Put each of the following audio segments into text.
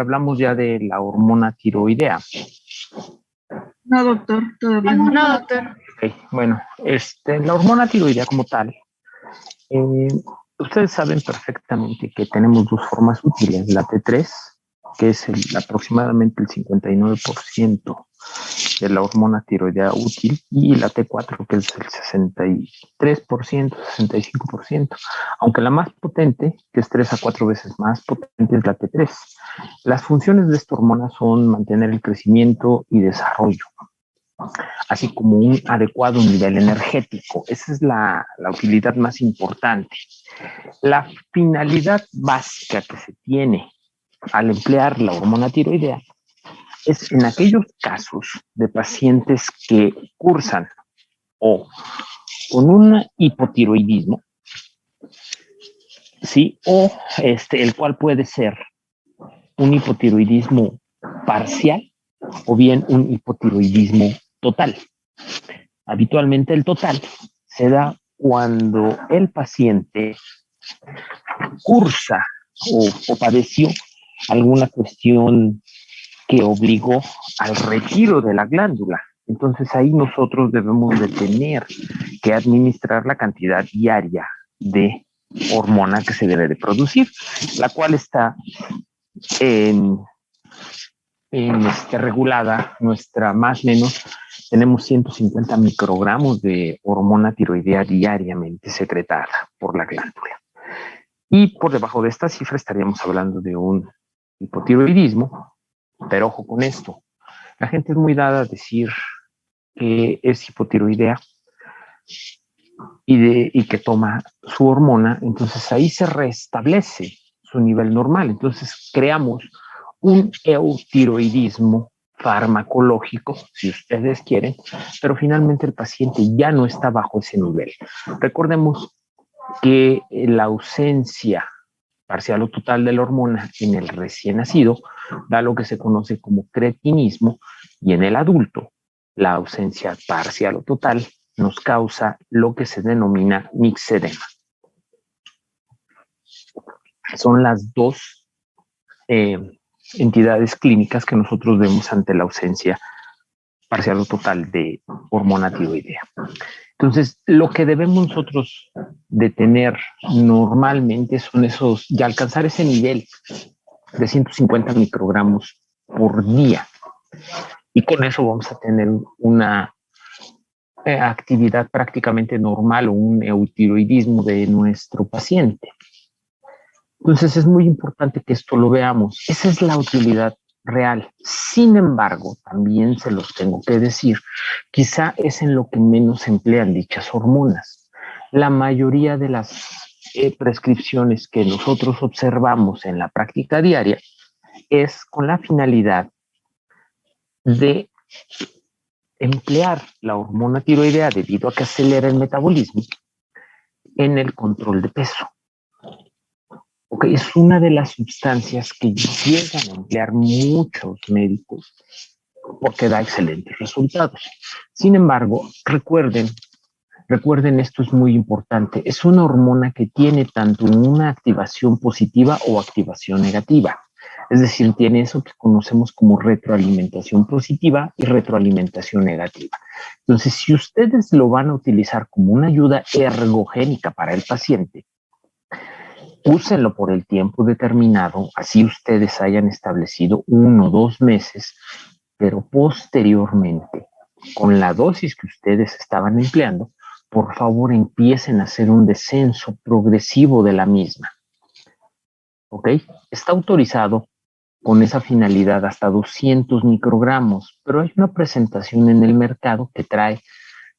hablamos ya de la hormona tiroidea. No, doctor, todavía no. No, doctor. Okay, bueno, la hormona tiroidea como tal, ustedes saben perfectamente que tenemos dos formas útiles, la T3, que es aproximadamente el 59% de la hormona tiroidea útil, y la T4, que es el 63%, 65%, aunque la más potente, que es 3 a 4 veces más potente, es la T3. Las funciones de esta hormona son mantener el crecimiento y desarrollo, así como un adecuado nivel energético. Esa es la utilidad más importante. La finalidad básica que se tiene al emplear la hormona tiroidea es en aquellos casos de pacientes que cursan o con un hipotiroidismo, ¿sí? O el cual puede ser un hipotiroidismo parcial o bien un hipotiroidismo total. Habitualmente el total se da cuando el paciente cursa o padeció alguna cuestión que obligó al retiro de la glándula. Entonces ahí nosotros debemos de tener que administrar la cantidad diaria de hormona que se debe de producir, la cual está regulada, nuestra más o menos, tenemos 150 microgramos de hormona tiroidea diariamente secretada por la glándula. Y por debajo de esta cifra estaríamos hablando de un hipotiroidismo, pero ojo con esto, la gente es muy dada a decir que es hipotiroidea y que toma su hormona, entonces ahí se restablece su nivel normal, entonces creamos un eutiroidismo farmacológico, si ustedes quieren, pero finalmente el paciente ya no está bajo ese nivel. Recordemos que la ausencia parcial o total de la hormona en el recién nacido da lo que se conoce como cretinismo, y en el adulto la ausencia parcial o total nos causa lo que se denomina mixedema. Son las dos entidades clínicas que nosotros vemos ante la ausencia parcial o total de hormona tiroidea. Entonces, lo que debemos nosotros de tener normalmente son esos, y alcanzar ese nivel de 150 microgramos por día. Y con eso vamos a tener una actividad prácticamente normal o un eutiroidismo de nuestro paciente. Entonces, es muy importante que esto lo veamos. Esa es la utilidad real. Sin embargo, también se los tengo que decir, quizá es en lo que menos se emplean dichas hormonas. La mayoría de las prescripciones que nosotros observamos en la práctica diaria es con la finalidad de emplear la hormona tiroidea debido a que acelera el metabolismo en el control de peso. Okay, es una de las sustancias que llegan a emplear muchos médicos porque da excelentes resultados. Sin embargo, recuerden, esto es muy importante, es una hormona que tiene tanto una activación positiva o activación negativa. Es decir, tiene eso que conocemos como retroalimentación positiva y retroalimentación negativa. Entonces, si ustedes lo van a utilizar como una ayuda ergogénica para el paciente, úsenlo por el tiempo determinado, así ustedes hayan establecido 1 o 2 meses, pero posteriormente, con la dosis que ustedes estaban empleando, por favor empiecen a hacer un descenso progresivo de la misma. ¿Ok? Está autorizado con esa finalidad hasta 200 microgramos, pero hay una presentación en el mercado que trae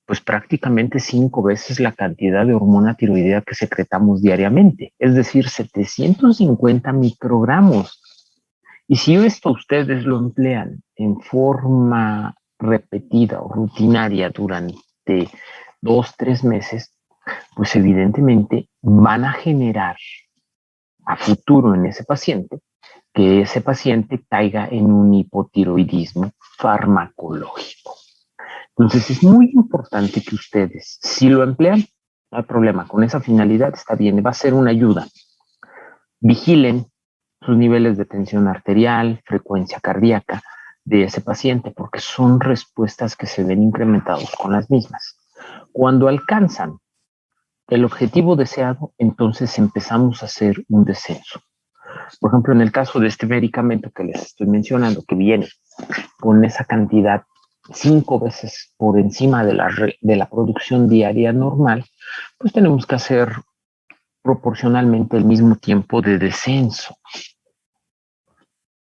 pues prácticamente 5 veces la cantidad de hormona tiroidea que secretamos diariamente, es decir, 750 microgramos. Y si esto ustedes lo emplean en forma repetida o rutinaria durante 2, 3 meses, pues evidentemente van a generar a futuro en ese paciente que ese paciente caiga en un hipotiroidismo farmacológico. Entonces es muy importante que ustedes, si lo emplean, no hay problema, con esa finalidad está bien, va a ser una ayuda. Vigilen sus niveles de tensión arterial, frecuencia cardíaca de ese paciente, porque son respuestas que se ven incrementados con las mismas. Cuando alcanzan el objetivo deseado, entonces empezamos a hacer un descenso. Por ejemplo, en el caso de este medicamento que les estoy mencionando, que viene con esa cantidad 5 veces por encima de la producción diaria normal, pues tenemos que hacer proporcionalmente el mismo tiempo de descenso.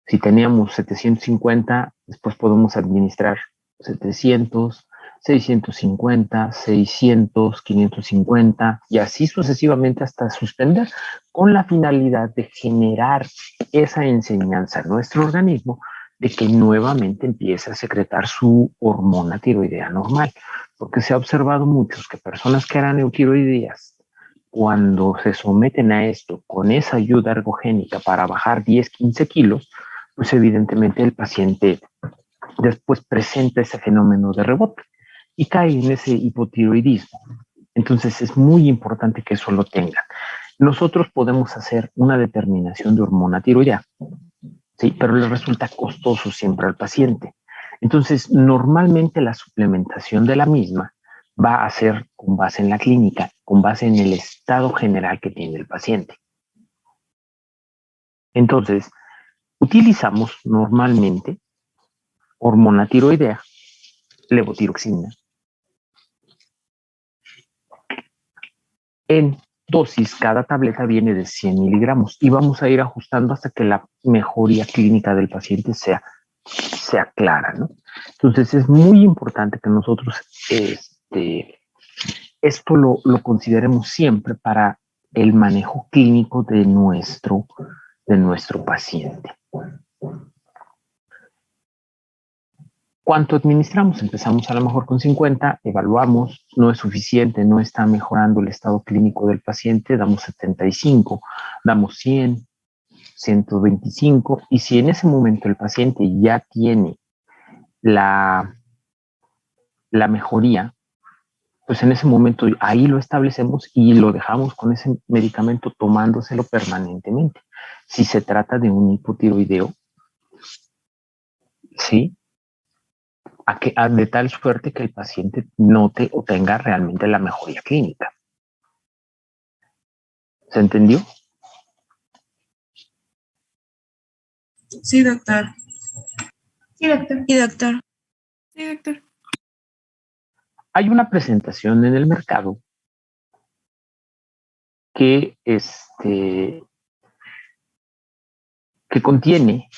Si teníamos 750, después podemos administrar 700, 650, 600, 550 y así sucesivamente hasta suspender, con la finalidad de generar esa enseñanza a nuestro organismo de que nuevamente empiece a secretar su hormona tiroidea normal, porque se ha observado muchos que personas que eran eutiroideas, cuando se someten a esto con esa ayuda ergogénica para bajar 10, 15 kilos, pues evidentemente el paciente después presenta ese fenómeno de rebote y cae en ese hipotiroidismo. Entonces es muy importante que eso lo tengan. Nosotros podemos hacer una determinación de hormona tiroidea, ¿sí? Pero le resulta costoso siempre al paciente. Entonces, normalmente la suplementación de la misma va a ser con base en la clínica, con base en el estado general que tiene el paciente. Entonces, utilizamos normalmente hormona tiroidea, levotiroxina, en dosis. Cada tableta viene de 100 miligramos y vamos a ir ajustando hasta que la mejoría clínica del paciente sea clara, ¿no? Entonces es muy importante que nosotros esto lo consideremos siempre para el manejo clínico de nuestro paciente. ¿Cuánto administramos? Empezamos a lo mejor con 50, evaluamos, no es suficiente, no está mejorando el estado clínico del paciente, damos 75, damos 100, 125, y si en ese momento el paciente ya tiene la mejoría, pues en ese momento ahí lo establecemos y lo dejamos con ese medicamento tomándoselo permanentemente. Si se trata de un hipotiroideo, ¿sí? De tal suerte que el paciente note o tenga realmente la mejoría clínica. ¿Se entendió? Sí, doctor. Sí, doctor. Sí, doctor. Sí, doctor. Hay una presentación en el mercado que contiene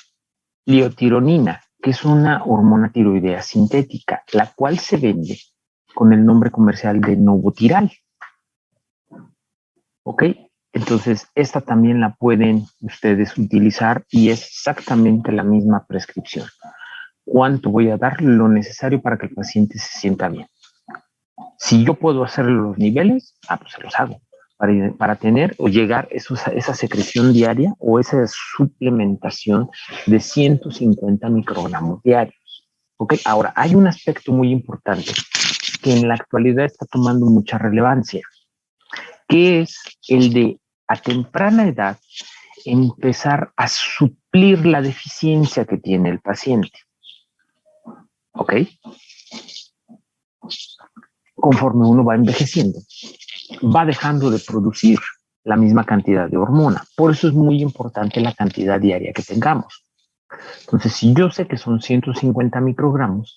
liotironina, que es una hormona tiroidea sintética, la cual se vende con el nombre comercial de Novotiral. ¿Ok? Entonces, esta también la pueden ustedes utilizar y es exactamente la misma prescripción. ¿Cuánto voy a dar? Lo necesario para que el paciente se sienta bien. Si yo puedo hacer los niveles, pues se los hago para tener o llegar a esa secreción diaria o esa suplementación de 150 microgramos diarios. ¿Ok? Ahora, hay un aspecto muy importante que en la actualidad está tomando mucha relevancia, que es el de a temprana edad empezar a suplir la deficiencia que tiene el paciente. ¿Ok? Conforme uno va envejeciendo, va dejando de producir la misma cantidad de hormona. Por eso es muy importante la cantidad diaria que tengamos. Entonces, si yo sé que son 150 microgramos,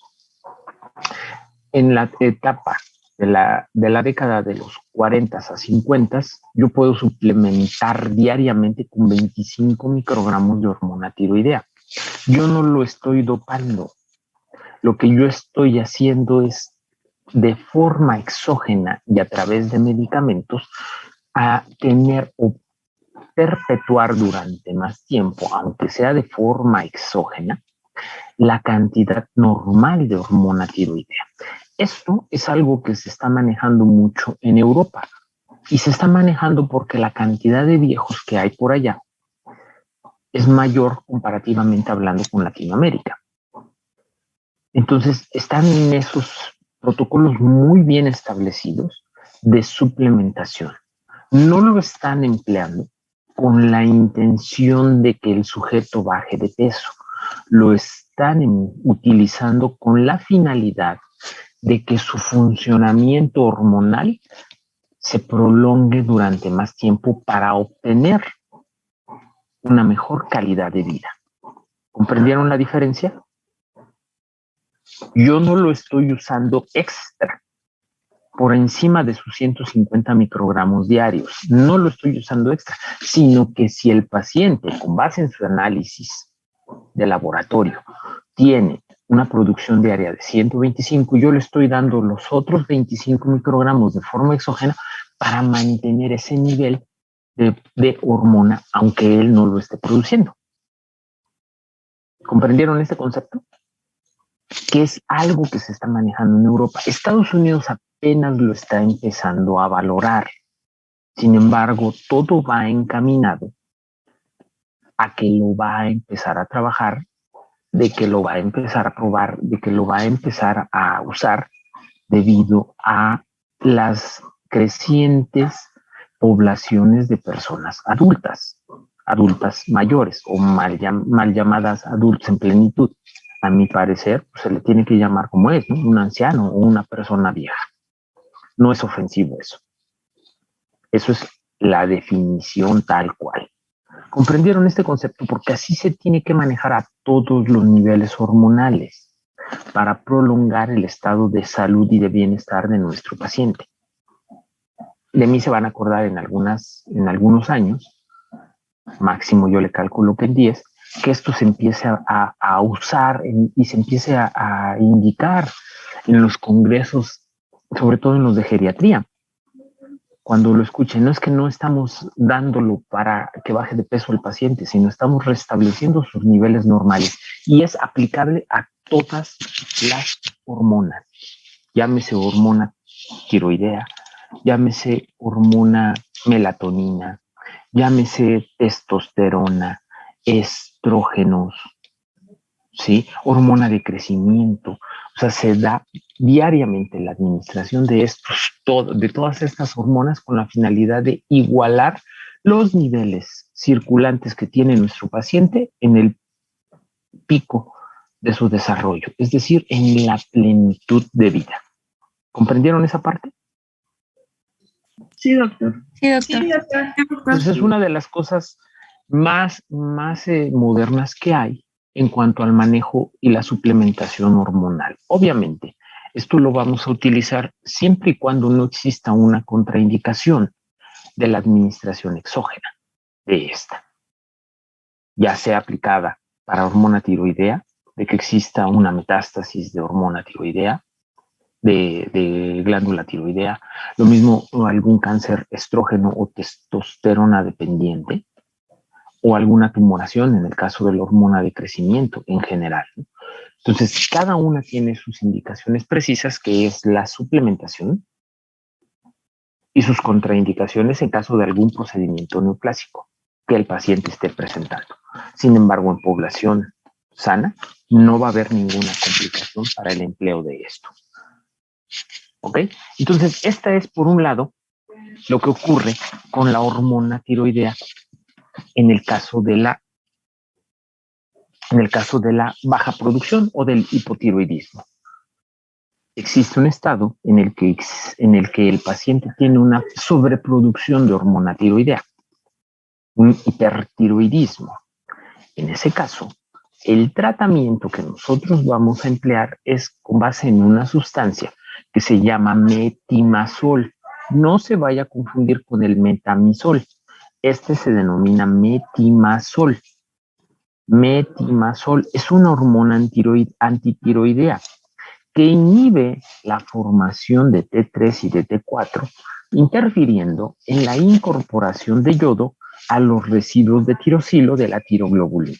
en la etapa de la década de los 40 a 50, yo puedo suplementar diariamente con 25 microgramos de hormona tiroidea. Yo no lo estoy dopando. Lo que yo estoy haciendo es de forma exógena y a través de medicamentos a tener o perpetuar durante más tiempo, aunque sea de forma exógena, la cantidad normal de hormona tiroidea. Esto es algo que se está manejando mucho en Europa y se está manejando porque la cantidad de viejos que hay por allá es mayor comparativamente hablando con Latinoamérica. Entonces están en esos protocolos muy bien establecidos de suplementación. No lo están empleando con la intención de que el sujeto baje de peso. Lo están utilizando con la finalidad de que su funcionamiento hormonal se prolongue durante más tiempo para obtener una mejor calidad de vida. ¿Comprendieron la diferencia? Yo no lo estoy usando extra por encima de sus 150 microgramos diarios. No lo estoy usando extra, sino que si el paciente, con base en su análisis de laboratorio, tiene una producción diaria de 125, yo le estoy dando los otros 25 microgramos de forma exógena para mantener ese nivel de hormona, aunque él no lo esté produciendo. ¿Comprendieron este concepto? Que es algo que se está manejando en Europa. Estados Unidos apenas lo está empezando a valorar. Sin embargo, todo va encaminado a que lo va a empezar a trabajar, de que lo va a empezar a probar, de que lo va a empezar a usar debido a las crecientes poblaciones de personas adultas mayores o mal llamadas adultos en plenitud. A mi parecer, pues, se le tiene que llamar como es, ¿no? Un anciano o una persona vieja. No es ofensivo eso. Eso es la definición tal cual. ¿Comprendieron este concepto? Porque así se tiene que manejar a todos los niveles hormonales para prolongar el estado de salud y de bienestar de nuestro paciente. De mí se van a acordar en algunos años, máximo yo le calculo que en 10, que esto se empiece a usar y se empiece a indicar en los congresos, sobre todo en los de geriatría. Cuando lo escuchen, no es que no estamos dándolo para que baje de peso el paciente, sino estamos restableciendo sus niveles normales y es aplicable a todas las hormonas. Llámese hormona tiroidea, llámese hormona melatonina, llámese testosterona, estrógenos, ¿sí? Hormona de crecimiento. O sea, se da diariamente la administración de todas estas hormonas con la finalidad de igualar los niveles circulantes que tiene nuestro paciente en el pico de su desarrollo, es decir, en la plenitud de vida. ¿Comprendieron esa parte? Sí, doctor. Sí, doctor. Sí, doctor. Entonces es una de las cosas más modernas que hay en cuanto al manejo y la suplementación hormonal. Obviamente, esto lo vamos a utilizar siempre y cuando no exista una contraindicación de la administración exógena de esta, ya sea aplicada para hormona tiroidea, de que exista una metástasis de hormona tiroidea, de glándula tiroidea, lo mismo algún cáncer estrógeno o testosterona dependiente, o alguna tumoración en el caso de la hormona de crecimiento en general. Entonces, cada una tiene sus indicaciones precisas, que es la suplementación, y sus contraindicaciones en caso de algún procedimiento neoplásico que el paciente esté presentando. Sin embargo, en población sana, no va a haber ninguna complicación para el empleo de esto. ¿Ok? Entonces, esta es, por un lado, lo que ocurre con la hormona tiroidea en el caso de la baja producción o del hipotiroidismo. Existe un estado en el que el paciente tiene una sobreproducción de hormona tiroidea, un hipertiroidismo. En ese caso, el tratamiento que nosotros vamos a emplear es con base en una sustancia que se llama metimazol. No se vaya a confundir con el metamizol. Este se denomina metimazol. Metimazol es una hormona antitiroidea que inhibe la formación de T3 y de T4, interfiriendo en la incorporación de yodo a los residuos de tirosilo de la tiroglobulina.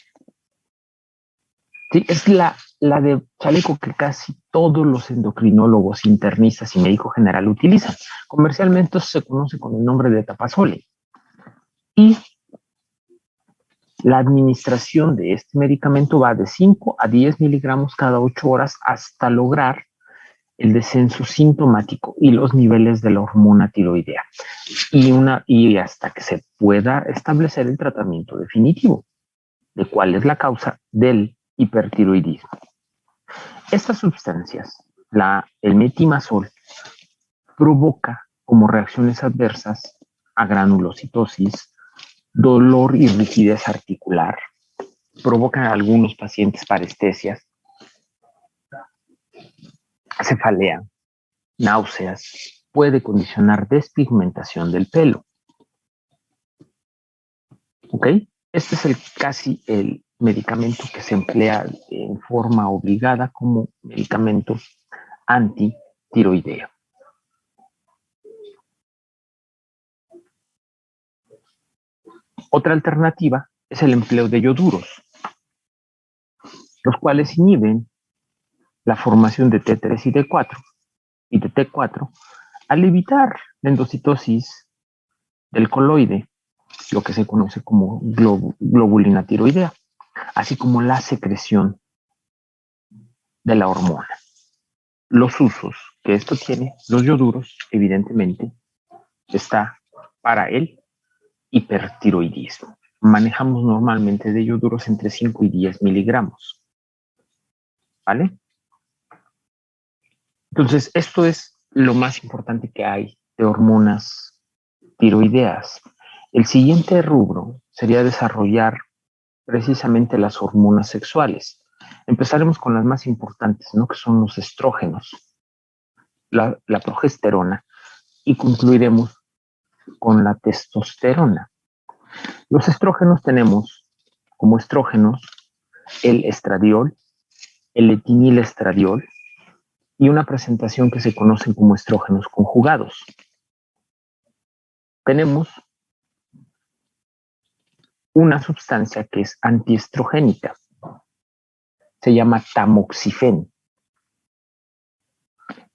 Sí, es la de chaleco que casi todos los endocrinólogos, internistas y médico general utilizan. Comercialmente se conoce con el nombre de Tapazole. Y la administración de este medicamento va de 5 a 10 miligramos cada 8 horas hasta lograr el descenso sintomático y los niveles de la hormona tiroidea y hasta que se pueda establecer el tratamiento definitivo de cuál es la causa del hipertiroidismo. Estas sustancias, el metimazol, provoca como reacciones adversas a granulocitosis, dolor y rigidez articular, provoca en algunos pacientes parestesias, cefalea, náuseas, puede condicionar despigmentación del pelo. ¿Ok? Este es casi el medicamento que se emplea en forma obligada como medicamento antitiroideo. Otra alternativa es el empleo de ioduros, los cuales inhiben la formación de T3 y de T4 al evitar la endocitosis del coloide, lo que se conoce como globulina tiroidea, así como la secreción de la hormona. Los usos que esto tiene, los ioduros, evidentemente, está para el hipertiroidismo. Manejamos normalmente de ioduros entre 5 y 10 miligramos. ¿Vale? Entonces, esto es lo más importante que hay de hormonas tiroideas. El siguiente rubro sería desarrollar precisamente las hormonas sexuales. Empezaremos con las más importantes, ¿no? Que son los estrógenos, la progesterona, y concluiremos con la testosterona. Los estrógenos tenemos como estrógenos el estradiol, el etinilestradiol y una presentación que se conocen como estrógenos conjugados. Tenemos una sustancia que es antiestrogénica, se llama tamoxifen.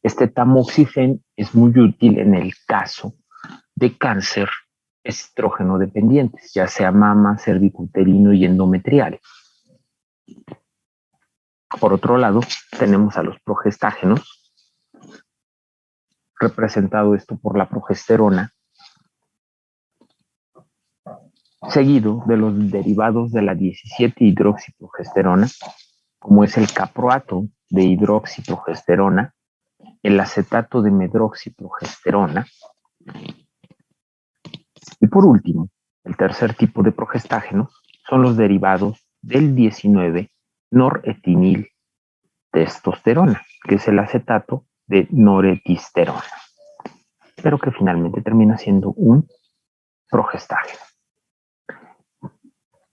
Este tamoxifen es muy útil en el caso de cáncer estrógeno dependientes, ya sea mama, cervicuterino y endometrial. Por otro lado, tenemos a los progestágenos, representado esto por la progesterona, seguido de los derivados de la 17-hidroxiprogesterona, como es el caproato de hidroxiprogesterona, el acetato de medroxiprogesterona. Y por último, el tercer tipo de progestágenos son los derivados del 19-noretinil testosterona, que es el acetato de noretisterona, pero que finalmente termina siendo un progestágeno.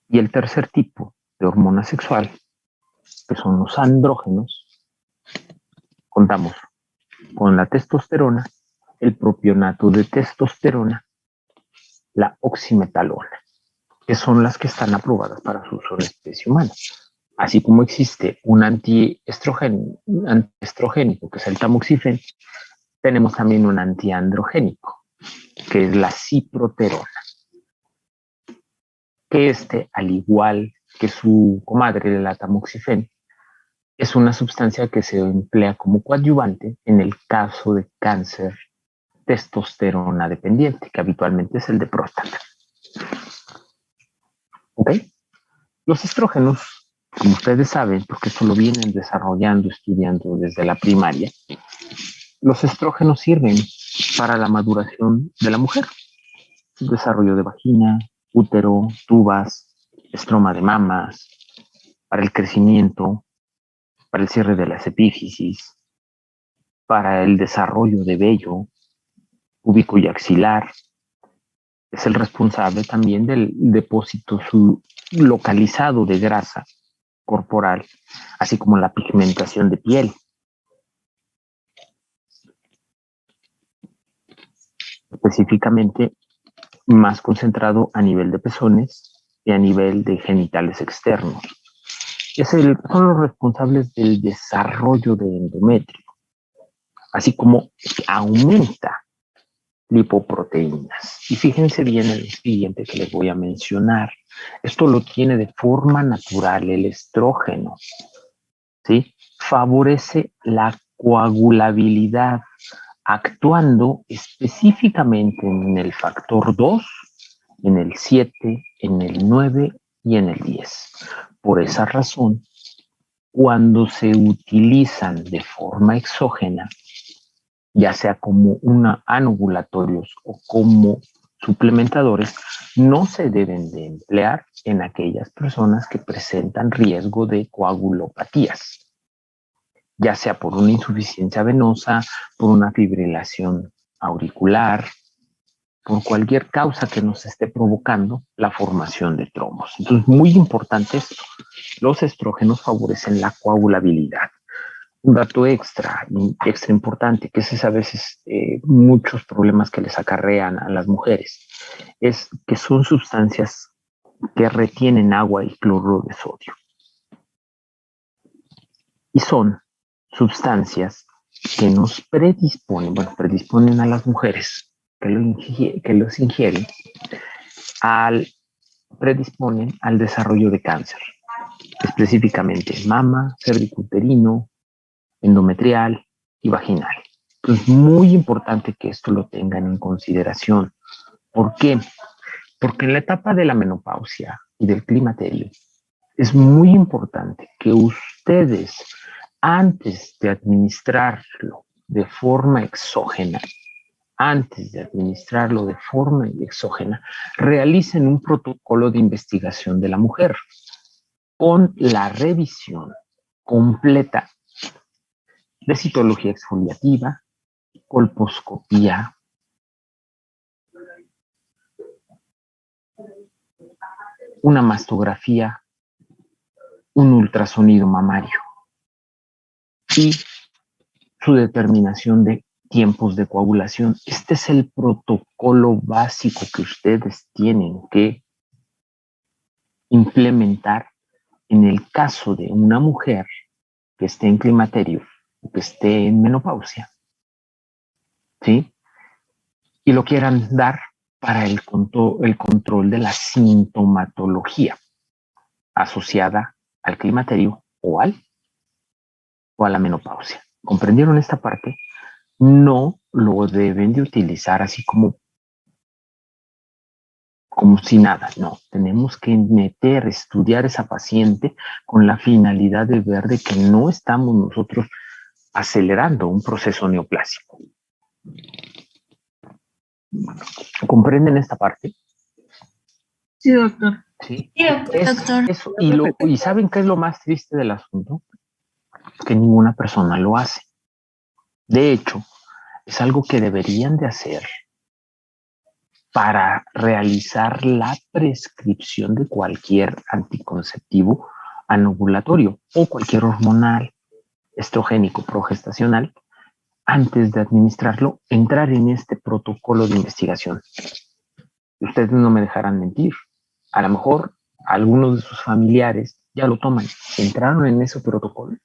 Y el tercer tipo de hormona sexual, que son los andrógenos, contamos con la testosterona, el propionato de testosterona, la oximetalona, que son las que están aprobadas para su uso en la especie humana. Así como existe un antiestrogénico, que es el tamoxifen, tenemos también un antiandrogénico, que es la ciproterona. Que al igual que su comadre, la tamoxifen, es una sustancia que se emplea como coadyuvante en el caso de cáncer testosterona dependiente, que habitualmente es el de próstata. ¿Ok? Los estrógenos, como ustedes saben, porque esto lo vienen desarrollando, estudiando desde la primaria, los estrógenos sirven para la maduración de la mujer, el desarrollo de vagina, útero, tubas, estroma de mamas, para el crecimiento, para el cierre de las epífisis, para el desarrollo de vello, púbico y axilar. Es el responsable también del depósito localizado de grasa corporal, así como la pigmentación de piel. Específicamente, más concentrado a nivel de pezones y a nivel de genitales externos. Son los responsables del desarrollo de endometrio, así como aumenta lipoproteínas. Y fíjense bien en el siguiente que les voy a mencionar. Esto lo tiene de forma natural el estrógeno, ¿sí? Favorece la coagulabilidad, actuando específicamente en el factor 2, en el 7, en el 9 y en el 10. Por esa razón, cuando se utilizan de forma exógena, ya sea como anovulatorios o como suplementadores, no se deben de emplear en aquellas personas que presentan riesgo de coagulopatías, ya sea por una insuficiencia venosa, por una fibrilación auricular, por cualquier causa que nos esté provocando la formación de trombos. Entonces, muy importante esto. Los estrógenos favorecen la coagulabilidad. Un dato extra importante, que es a veces muchos problemas que les acarrean a las mujeres, es que son sustancias que retienen agua y cloruro de sodio. Y son sustancias que nos predisponen a las mujeres que los ingieren, predisponen al desarrollo de cáncer, específicamente mama, cervicuterino, endometrial y vaginal. Entonces, muy importante que esto lo tengan en consideración. ¿Por qué? Porque en la etapa de la menopausia y del climaterio es muy importante que ustedes, antes de administrarlo de forma exógena, realicen un protocolo de investigación de la mujer con la revisión completa de citología exfoliativa, colposcopía, una mastografía, un ultrasonido mamario y su determinación de tiempos de coagulación. Este es el protocolo básico que ustedes tienen que implementar en el caso de una mujer que esté en climaterio o que esté en menopausia, ¿sí? Y lo quieran dar para el control de la sintomatología asociada al climaterio o a la menopausia. ¿Comprendieron esta parte? No lo deben de utilizar así como si nada, no. Tenemos que estudiar esa paciente con la finalidad de ver de que no estamos nosotros acelerando un proceso neoplásico. ¿Comprenden esta parte? Sí, doctor. Sí, doctor. ¿Y saben qué es lo más triste del asunto? Que ninguna persona lo hace. De hecho, es algo que deberían de hacer para realizar la prescripción de cualquier anticonceptivo anovulatorio o cualquier hormonal, estrogénico, progestacional, antes de administrarlo, entrar en este protocolo de investigación. Ustedes no me dejarán mentir. A lo mejor algunos de sus familiares ya lo toman. ¿Entraron en ese protocolo?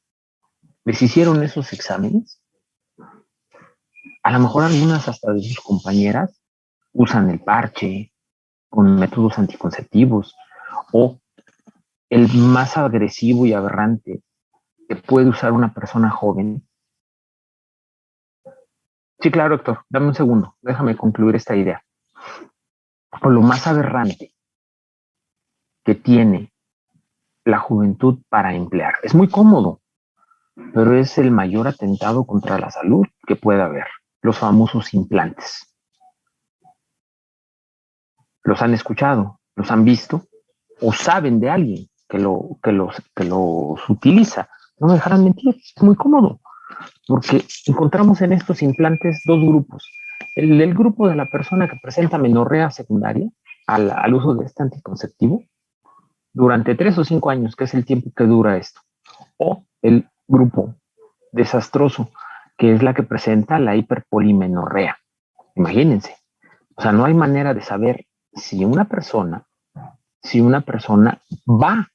¿Les hicieron esos exámenes? A lo mejor algunas hasta de sus compañeras usan el parche con métodos anticonceptivos o el más agresivo y aberrante que puede usar una persona joven. Sí, claro, Héctor, dame un segundo, déjame concluir esta idea. O lo más aberrante que tiene la juventud para emplear. Es muy cómodo, pero es el mayor atentado contra la salud que puede haber. Los famosos implantes. ¿Los han escuchado? ¿Los han visto? ¿O saben de alguien que los utiliza? No me dejarán mentir, es muy cómodo, porque encontramos en estos implantes dos grupos. El grupo de la persona que presenta menorrea secundaria al uso de este anticonceptivo durante 3 o 5 años, que es el tiempo que dura esto. O el grupo desastroso, que es la que presenta la hiperpolimenorrea. Imagínense. O sea, no hay manera de saber si una persona va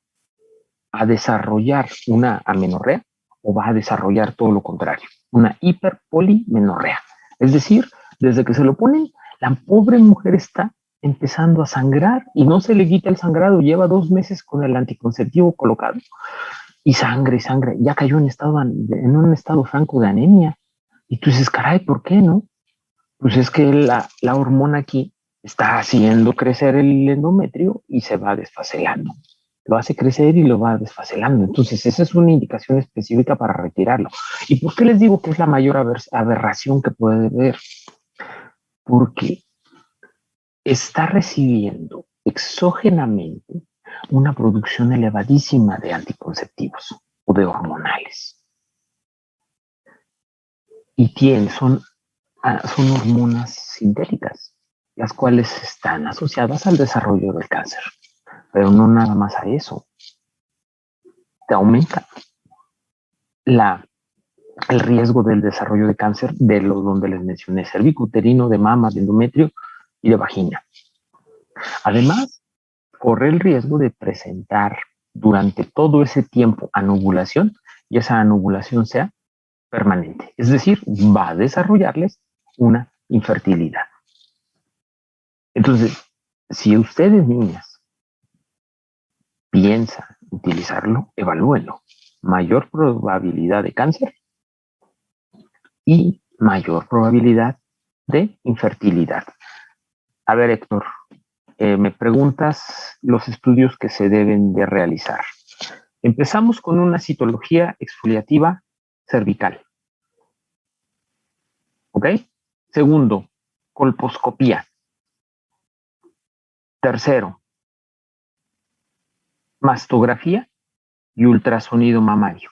a desarrollar una amenorrea o va a desarrollar todo lo contrario, una hiperpolimenorrea. Es decir, desde que se lo ponen, la pobre mujer está empezando a sangrar y no se le quita el sangrado, lleva 2 meses con el anticonceptivo colocado y sangre, ya cayó en un estado franco de anemia. Y tú dices, caray, ¿por qué no? Pues es que la hormona aquí está haciendo crecer el endometrio y se va desfacelando. Lo hace crecer y lo va desfacelando. Entonces, esa es una indicación específica para retirarlo. ¿Y por qué les digo que es la mayor aberración que puede haber? Porque está recibiendo exógenamente una producción elevadísima de anticonceptivos o de hormonales. Y son hormonas sintéticas, las cuales están asociadas al desarrollo del cáncer. Pero no nada más a eso. Te aumenta el riesgo del desarrollo de cáncer de los donde les mencioné, cervicuterino, de mama, de endometrio y de vagina. Además, corre el riesgo de presentar durante todo ese tiempo anovulación y esa anovulación sea permanente. Es decir, va a desarrollarles una infertilidad. Entonces, si ustedes, niñas, piensan utilizarlo, evalúenlo. Mayor probabilidad de cáncer y mayor probabilidad de infertilidad. A ver, Héctor, me preguntas los estudios que se deben de realizar. Empezamos con una citología exfoliativa cervical. ¿Ok? Segundo, colposcopía. Tercero, mastografía y ultrasonido mamario.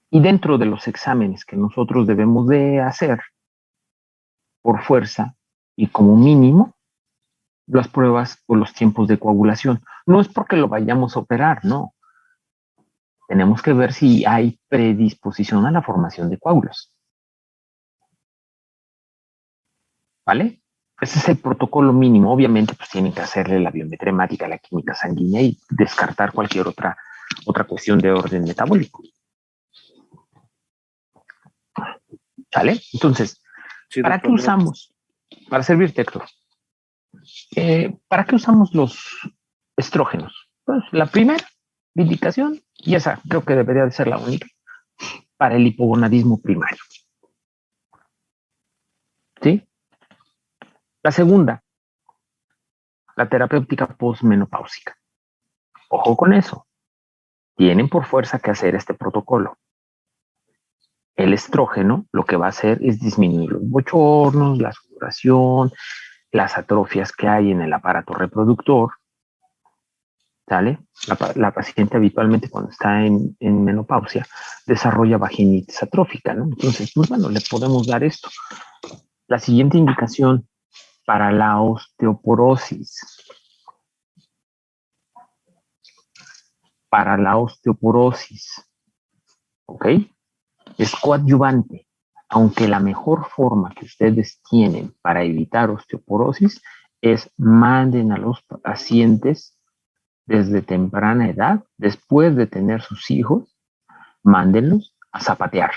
Y dentro de los exámenes que nosotros debemos de hacer por fuerza y como mínimo, las pruebas o los tiempos de coagulación. No es porque lo vayamos a operar, no. Tenemos que ver si hay predisposición a la formación de coágulos. ¿Vale? Ese es el protocolo mínimo. Obviamente, pues tienen que hacerle la biometría hemática, la química sanguínea y descartar cualquier otra cuestión de orden metabólico. ¿Vale? Entonces, sí, ¿para qué usamos? Para servirte, Héctor. ¿Para qué usamos los estrógenos? Pues la primera indicación, y esa creo que debería de ser la única, para el hipogonadismo primario. ¿Sí? La segunda, la terapéutica postmenopáusica. Ojo con eso. Tienen por fuerza que hacer este protocolo. El estrógeno lo que va a hacer es disminuir los bochornos, la sudoración, las atrofias que hay en el aparato reproductor. ¿Sale? La paciente habitualmente cuando está en menopausia desarrolla vaginitis atrófica, ¿no? Entonces, pues bueno, le podemos dar esto. La siguiente indicación para la osteoporosis. Para la osteoporosis, ¿ok? Es coadyuvante, aunque la mejor forma que ustedes tienen para evitar osteoporosis es manden a los pacientes desde temprana edad, después de tener sus hijos, mándenlos a zapatear.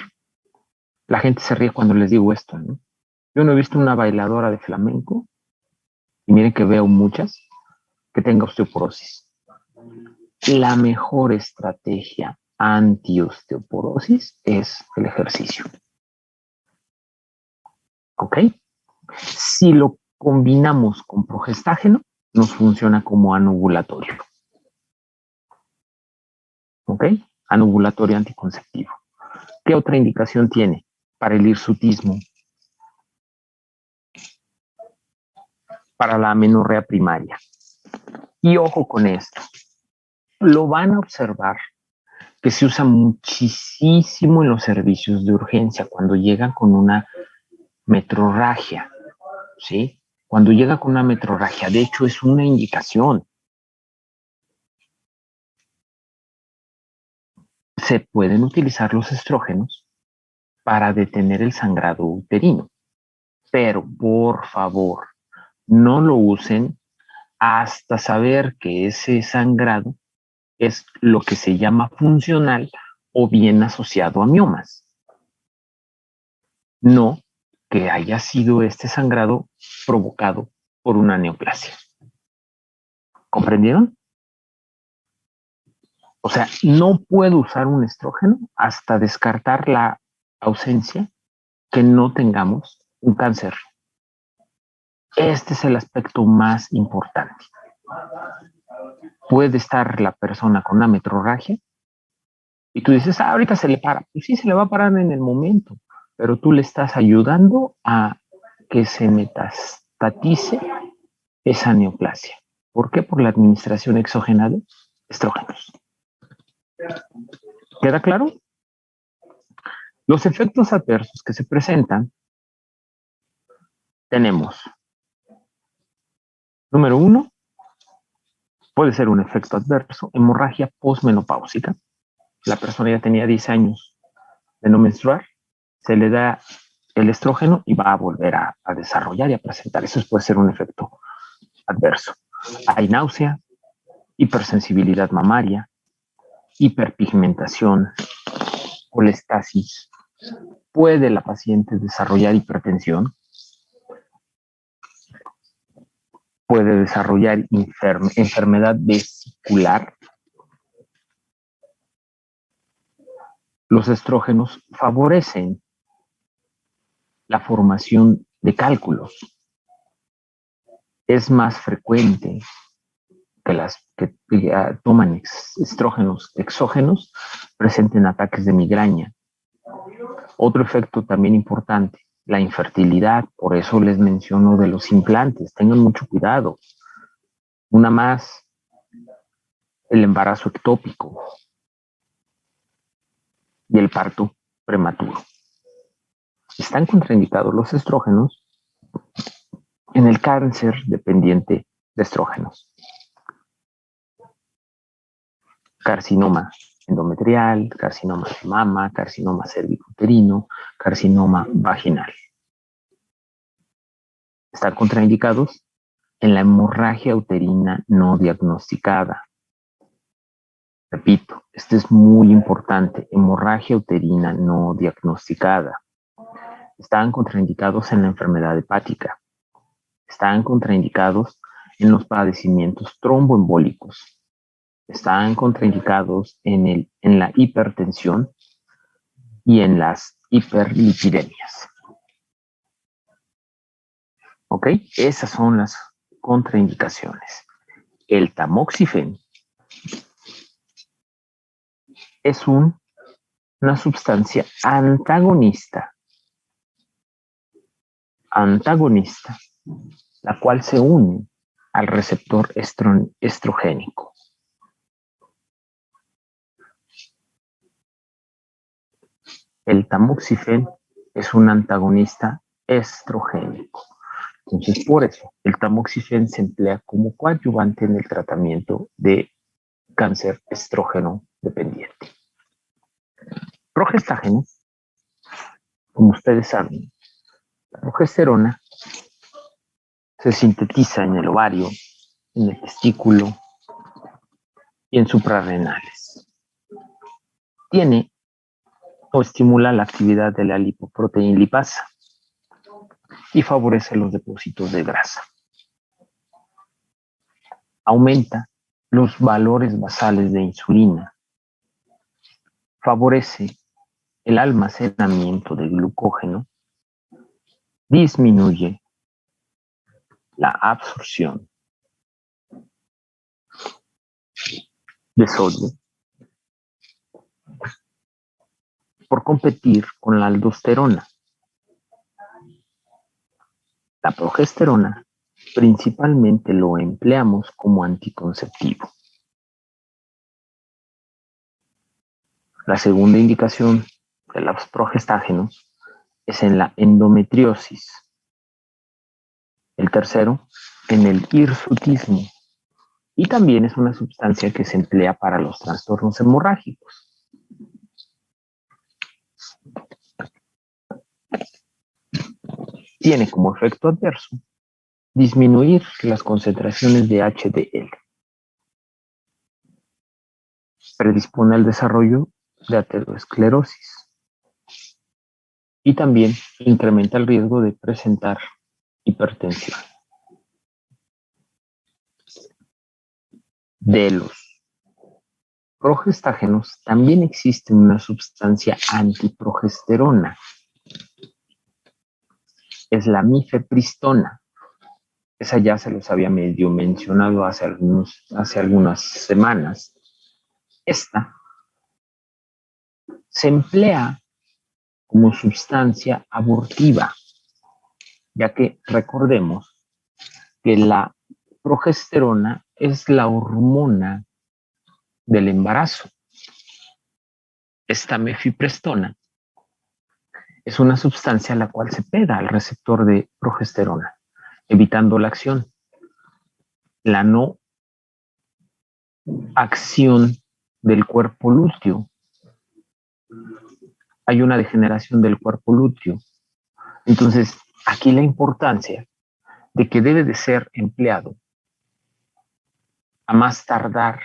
La gente se ríe cuando les digo esto, ¿no? Yo no he visto una bailadora de flamenco, y miren que veo muchas, que tenga osteoporosis. La mejor estrategia anti-osteoporosis es el ejercicio. ¿Ok? Si lo combinamos con progestágeno, nos funciona como anovulatorio. ¿Ok? Anovulatorio anticonceptivo. ¿Qué otra indicación tiene? Para el hirsutismo, para la amenorrea primaria. Y ojo con esto, lo van a observar que se usa muchísimo en los servicios de urgencia cuando llegan con una metrorragia, ¿sí? Cuando llega con una metrorragia, de hecho es una indicación. Se pueden utilizar los estrógenos para detener el sangrado uterino, pero por favor, no lo usen hasta saber que ese sangrado es lo que se llama funcional o bien asociado a miomas. No que haya sido este sangrado provocado por una neoplasia. ¿Comprendieron? O sea, no puedo usar un estrógeno hasta descartar la ausencia que no tengamos un cáncer. Este es el aspecto más importante. Puede estar la persona con una metrorragia y tú dices, ahorita se le para. Pues sí, se le va a parar en el momento, pero tú le estás ayudando a que se metastatice esa neoplasia. ¿Por qué? Por la administración exógena de estrógenos. ¿Queda claro? Los efectos adversos que se presentan, tenemos, número 1, puede ser un efecto adverso, hemorragia posmenopáusica. La persona ya tenía 10 años de no menstruar, se le da el estrógeno y va a volver a desarrollar y a presentar. Eso puede ser un efecto adverso. Hay náusea, hipersensibilidad mamaria, hiperpigmentación, colestasis. Puede la paciente desarrollar hipertensión, puede desarrollar enfermedad vesicular. Los estrógenos favorecen la formación de cálculos. Es más frecuente que las que toman estrógenos exógenos presenten ataques de migraña. Otro efecto también importante, la infertilidad. Por eso les menciono de los implantes. Tengan mucho cuidado. Una más, el embarazo ectópico y el parto prematuro. Están contraindicados los estrógenos en el cáncer dependiente de estrógenos. Carcinoma endometrial, carcinoma de mama, carcinoma cervicuterino, carcinoma vaginal. Están contraindicados en la hemorragia uterina no diagnosticada. Repito, este es muy importante, hemorragia uterina no diagnosticada. Están contraindicados en la enfermedad hepática. Están contraindicados en los padecimientos tromboembólicos. Están contraindicados en la hipertensión y en las hiperlipidemias. ¿Ok? Esas son las contraindicaciones. El tamoxifen es una sustancia antagonista, la cual se une al receptor estrogénico. El tamoxifen es un antagonista estrogénico. Entonces, por eso, el tamoxifen se emplea como coadyuvante en el tratamiento de cáncer estrógeno dependiente. Progestágenos, como ustedes saben, la progesterona se sintetiza en el ovario, en el testículo y en suprarrenales. Tiene o estimula la actividad de la lipoproteína lipasa y favorece los depósitos de grasa. Aumenta los valores basales de insulina. Favorece el almacenamiento de glucógeno. Disminuye la absorción de sodio por competir con la aldosterona. La progesterona principalmente lo empleamos como anticonceptivo. La segunda indicación de los progestágenos es en la endometriosis. El tercero, en el hirsutismo. Y también es una sustancia que se emplea para los trastornos hemorrágicos. Tiene como efecto adverso disminuir las concentraciones de HDL. Predispone al desarrollo de aterosclerosis. Y también incrementa el riesgo de presentar hipertensión. De los progestágenos, también existe una sustancia antiprogesterona. Es la mifepristona. Esa ya se los había medio mencionado hace algunas semanas. Esta se emplea como sustancia abortiva, ya que recordemos que la progesterona es la hormona del embarazo. Esta mifepristona es una sustancia a la cual se pega al receptor de progesterona, evitando la acción. La no acción del cuerpo lúteo. Hay una degeneración del cuerpo lúteo. Entonces, aquí la importancia de que debe de ser empleado a más tardar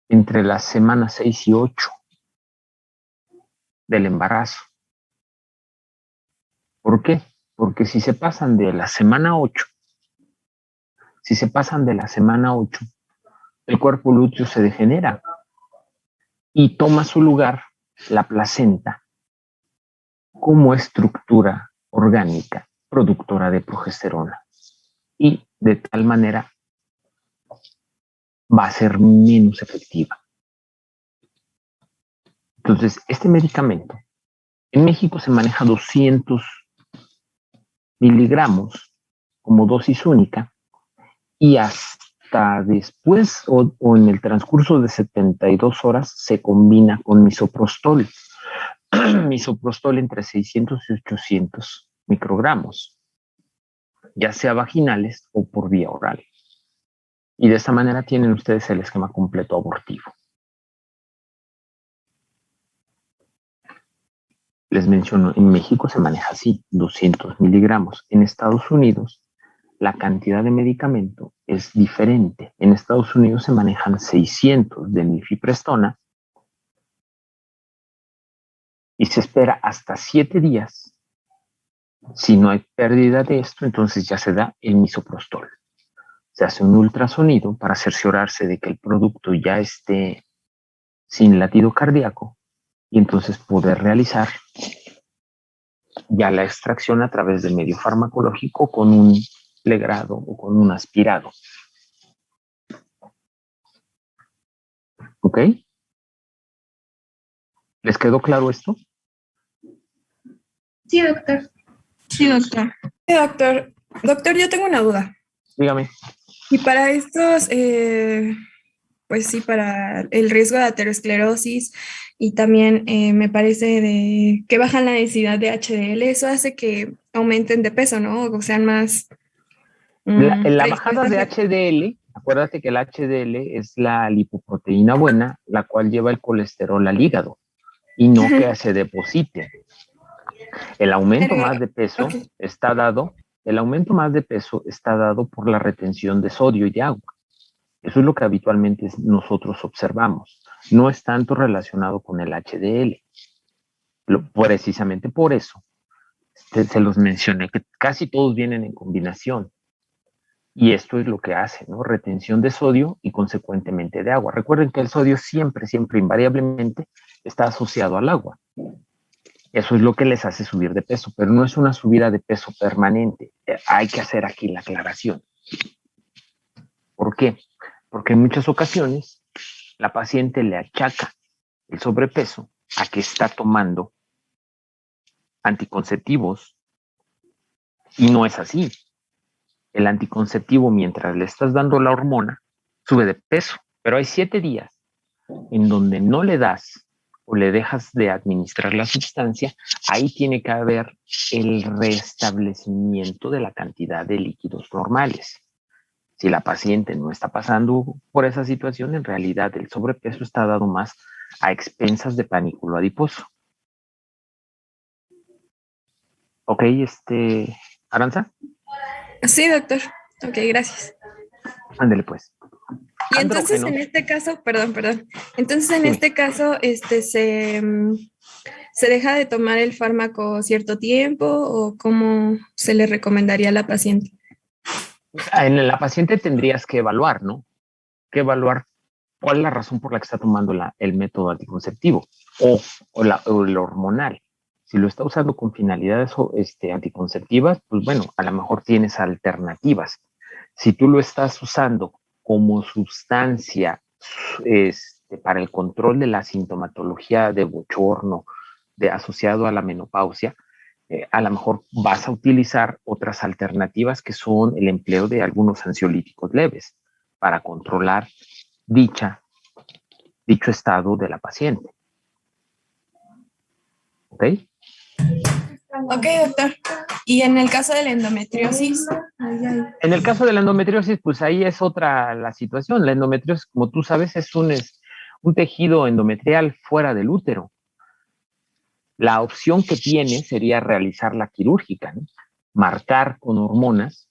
entre las semanas 6 y 8 del embarazo. ¿Por qué? Porque si se pasan de la semana 8, el cuerpo lúteo se degenera y toma su lugar la placenta como estructura orgánica productora de progesterona. Y de tal manera va a ser menos efectiva. Entonces, este medicamento en México se maneja 200 miligramos como dosis única y hasta después o en el transcurso de 72 horas se combina con misoprostol. Misoprostol entre 600 y 800 microgramos, ya sea vaginales o por vía oral. Y de esta manera tienen ustedes el esquema completo abortivo. Les menciono, en México se maneja así, 200 miligramos. En Estados Unidos, la cantidad de medicamento es diferente. En Estados Unidos se manejan 600 de mifepristona y se espera hasta 7 días. Si no hay pérdida de esto, entonces ya se da el misoprostol. Se hace un ultrasonido para cerciorarse de que el producto ya esté sin latido cardíaco y entonces poder realizar ya la extracción a través del medio farmacológico con un legrado o con un aspirado. ¿Ok? ¿Les quedó claro esto? Sí, doctor. Sí, doctor. Sí, doctor. Doctor, yo tengo una duda. Dígame. Y para estos, pues sí, para el riesgo de aterosclerosis y también me parece de que bajan la densidad de HDL, eso hace que aumenten de peso, ¿no? O sean más... La bajada de HDL, acuérdate que el HDL es la lipoproteína buena, la cual lleva el colesterol al hígado y no que se deposite. El aumento más de peso está dado por la retención de sodio y de agua. Eso es lo que habitualmente nosotros observamos. No es tanto relacionado con el HDL. Precisamente por eso se los mencioné, que casi todos vienen en combinación. Y esto es lo que hace, ¿no? Retención de sodio y consecuentemente de agua. Recuerden que el sodio siempre, invariablemente está asociado al agua. Eso es lo que les hace subir de peso, pero no es una subida de peso permanente. Hay que hacer aquí la aclaración. ¿Por qué? Porque en muchas ocasiones la paciente le achaca el sobrepeso a que está tomando anticonceptivos y no es así. El anticonceptivo, mientras le estás dando la hormona, sube de peso, pero hay 7 días en donde no le das o le dejas de administrar la sustancia, ahí tiene que haber el restablecimiento de la cantidad de líquidos normales. Si la paciente no está pasando por esa situación, en realidad el sobrepeso está dado más a expensas de panículo adiposo. ¿Ok, Aranza? Sí, doctor. Ok, gracias. Ándele pues. Y entonces en este caso, perdón. Entonces en este caso, se deja de tomar el fármaco cierto tiempo o cómo se le recomendaría a la paciente. En la paciente tendrías que evaluar, ¿no? que evaluar cuál es la razón por la que está tomando el método anticonceptivo o el hormonal. Si lo está usando con finalidades anticonceptivas, pues bueno, a lo mejor tienes alternativas. Si tú lo estás usando como sustancia para el control de la sintomatología de bochorno asociado a la menopausia, a lo mejor vas a utilizar otras alternativas que son el empleo de algunos ansiolíticos leves para controlar dicho estado de la paciente. ¿Ok? Ok, doctor. ¿Y en el caso de la endometriosis? En el caso de la endometriosis, pues ahí es otra la situación. La endometriosis, como tú sabes, es un tejido endometrial fuera del útero. La opción que tiene sería realizar la quirúrgica, ¿no? Marcar con hormonas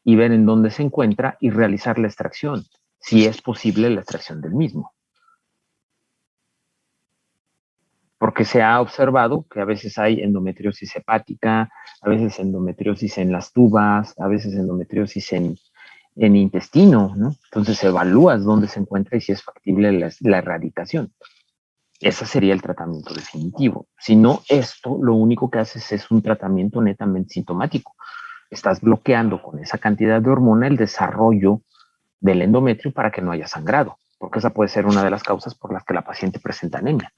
y ver en dónde se encuentra y realizar la extracción, si es posible la extracción del mismo. Porque se ha observado que a veces hay endometriosis hepática, a veces endometriosis en las tubas, a veces endometriosis en intestino, ¿no? Entonces evalúas dónde se encuentra y si es factible la erradicación. Ese sería el tratamiento definitivo. Si no, esto lo único que haces es un tratamiento netamente sintomático. Estás bloqueando con esa cantidad de hormona el desarrollo del endometrio para que no haya sangrado, porque esa puede ser una de las causas por las que la paciente presenta anemia.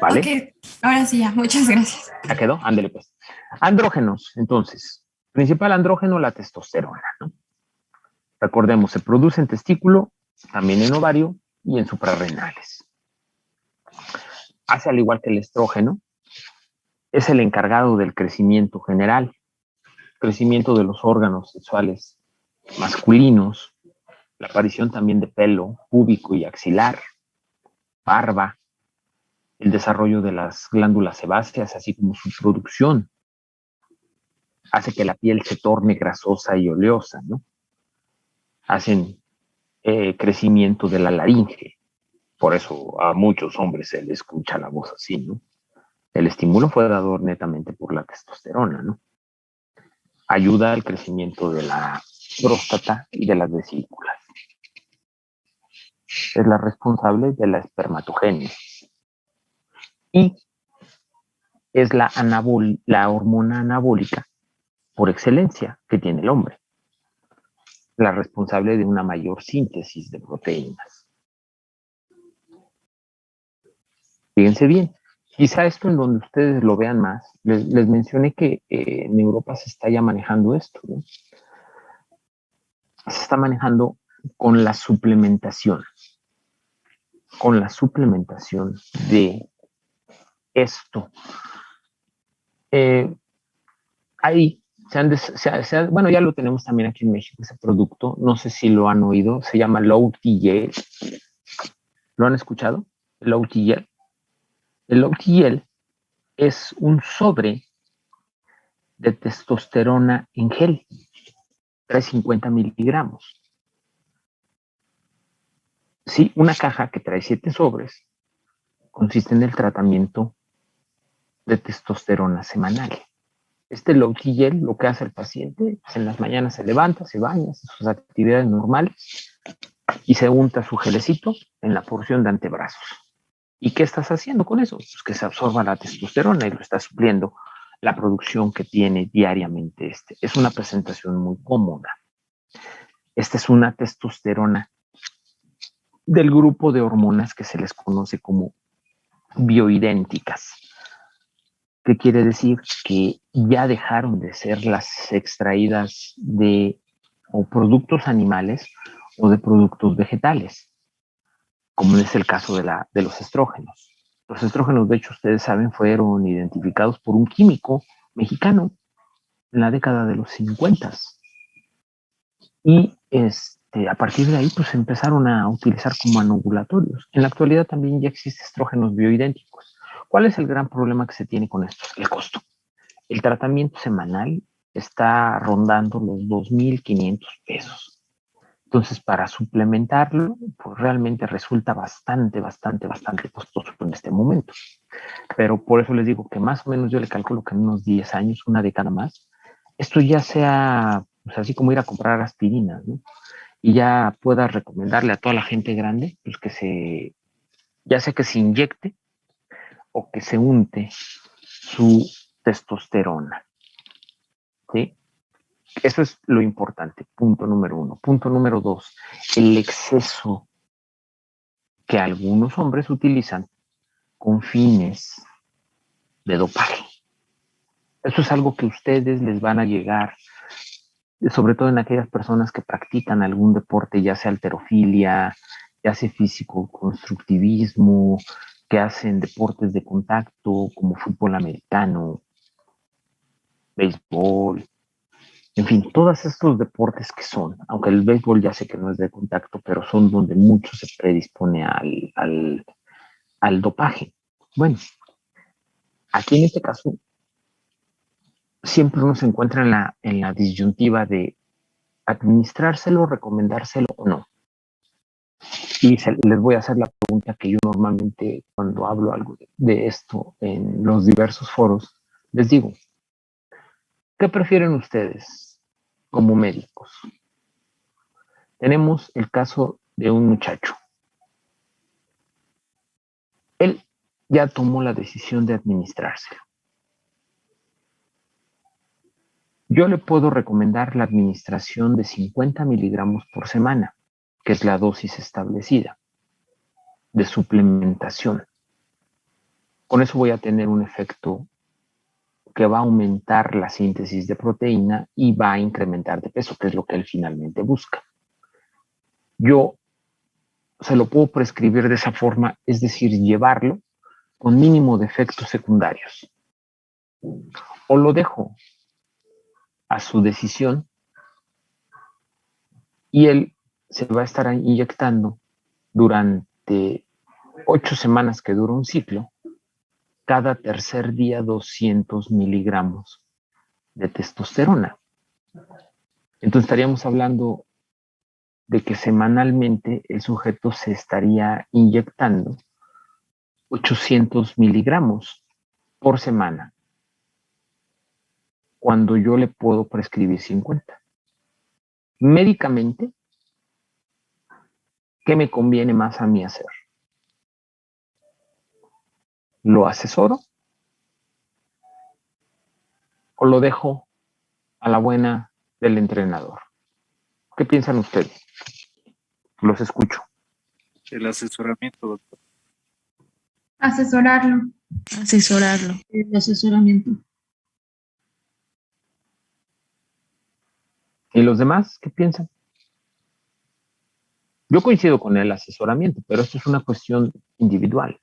¿Vale? Ok, ahora sí ya, muchas gracias. ¿Ya quedó? Ándele pues. Andrógenos, entonces. Principal andrógeno, la testosterona, ¿no? Recordemos, se produce en testículo, también en ovario y en suprarrenales. Hace al igual que el estrógeno, es el encargado del crecimiento general, crecimiento de los órganos sexuales masculinos, la aparición también de pelo púbico y axilar, barba, el desarrollo de las glándulas sebáceas, así como su producción. Hace que la piel se torne grasosa y oleosa, ¿no? Hacen crecimiento de la laringe. Por eso a muchos hombres se les escucha la voz así, ¿no? El estímulo fue dado netamente por la testosterona, ¿no? Ayuda al crecimiento de la próstata y de las vesículas. Es la responsable de la espermatogénesis. Y es la hormona anabólica por excelencia que tiene el hombre. La responsable de una mayor síntesis de proteínas. Fíjense bien, quizá esto en donde ustedes lo vean más, les mencioné que en Europa se está ya manejando esto, ¿no? Se está manejando con la suplementación de esto. Ahí bueno, ya lo tenemos también aquí en México, ese producto, no sé si lo han oído, se llama Low T-Gel. ¿Lo han escuchado? Low T-Gel. El Low T-Gel es un sobre de testosterona en gel, 350 miligramos. Sí, una caja que trae 7 sobres consiste en el tratamiento de testosterona semanal. Este Low T-Gel, lo que hace el paciente, pues en las mañanas se levanta, se baña, hace sus actividades normales y se unta su gelecito en la porción de antebrazos. ¿Y qué estás haciendo con eso? Pues que se absorba la testosterona y lo está supliendo la producción que tiene diariamente este. Es una presentación muy cómoda. Esta es una testosterona del grupo de hormonas que se les conoce como bioidénticas. ¿Qué quiere decir? Que ya dejaron de ser las extraídas de o productos animales o de productos vegetales, como es el caso de los estrógenos. Los estrógenos, de hecho, ustedes saben, fueron identificados por un químico mexicano en la década de los 50. Y a partir de ahí, pues se empezaron a utilizar como anovulatorios. En la actualidad también ya existen estrógenos bioidénticos. ¿Cuál es el gran problema que se tiene con esto? El costo. El tratamiento semanal está rondando los 2,500 pesos. Entonces, para suplementarlo, pues realmente resulta bastante costoso en este momento. Pero por eso les digo que más o menos yo le calculo que en unos 10 años, una década más, esto ya sea pues así como ir a comprar aspirinas, ¿no? Y ya pueda recomendarle a toda la gente grande, pues ya sea que se inyecte o que se unte su testosterona, ¿sí? Eso es lo importante, punto número 1. Punto número 2, el exceso que algunos hombres utilizan con fines de dopaje. Eso es algo que ustedes les van a llegar, sobre todo en aquellas personas que practican algún deporte, ya sea halterofilia, ya sea físico-constructivismo, que hacen deportes de contacto como fútbol americano, béisbol, en fin, todos estos deportes que son, aunque el béisbol ya sé que no es de contacto, pero son donde mucho se predispone al dopaje. Bueno, aquí en este caso siempre uno se encuentra en la disyuntiva de administrárselo, recomendárselo o no. Y les voy a hacer la pregunta que yo normalmente cuando hablo algo de esto en los diversos foros, les digo, ¿qué prefieren ustedes como médicos? Tenemos el caso de un muchacho. Él ya tomó la decisión de administrárselo. Yo le puedo recomendar la administración de 50 miligramos por semana, que es la dosis establecida de suplementación. Con eso voy a tener un efecto que va a aumentar la síntesis de proteína y va a incrementar de peso, que es lo que él finalmente busca. Yo se lo puedo prescribir de esa forma, es decir, llevarlo con mínimo de efectos secundarios. O lo dejo a su decisión y él se va a estar inyectando durante 8 semanas que dura un ciclo, cada tercer día 200 miligramos de testosterona. Entonces estaríamos hablando de que semanalmente el sujeto se estaría inyectando 800 miligramos por semana, cuando yo le puedo prescribir 50. Médicamente, ¿qué me conviene más a mí hacer? ¿Lo asesoro o lo dejo a la buena del entrenador? ¿Qué piensan ustedes? Los escucho. El asesoramiento, doctor. Asesorarlo. Asesorarlo. El asesoramiento. ¿Y los demás qué piensan? Yo coincido con el asesoramiento, pero esto es una cuestión individual